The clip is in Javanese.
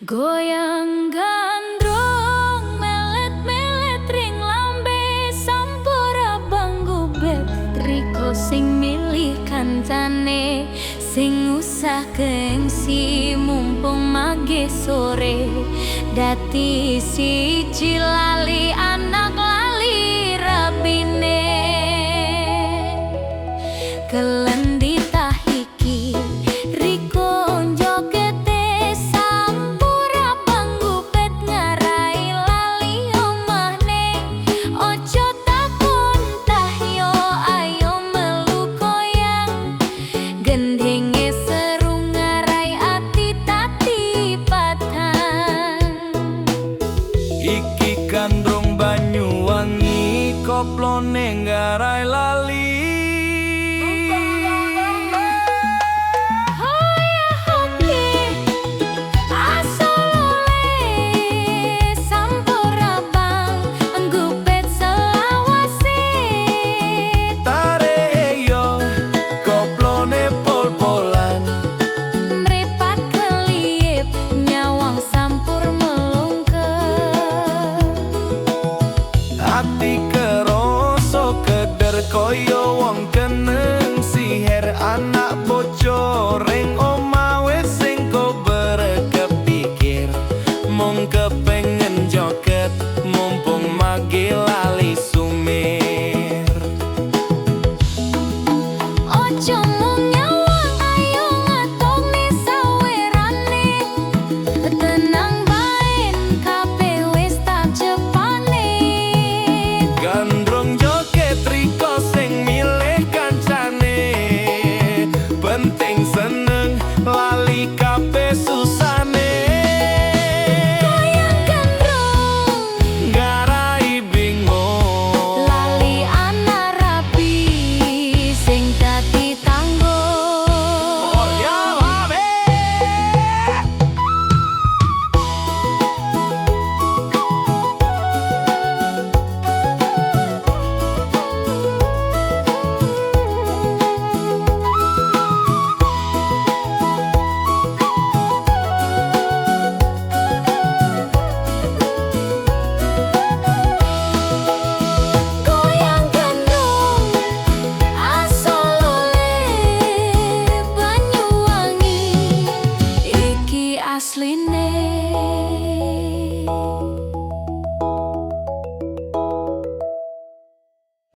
Goyang gandrung melet-melet ring lambe sampura banggu bet triko sing milih kancane sing usah gengsi mumpung mage sore dadi siji lali anak lali rabine kelendi tahiki riko njogete sampura banggu bet ngarai lali omahne ojo takon tahyo ayo melu koyang gendenge seru ngarai ati tati patan iki kandrung Banyuwangi koplone ngarai lali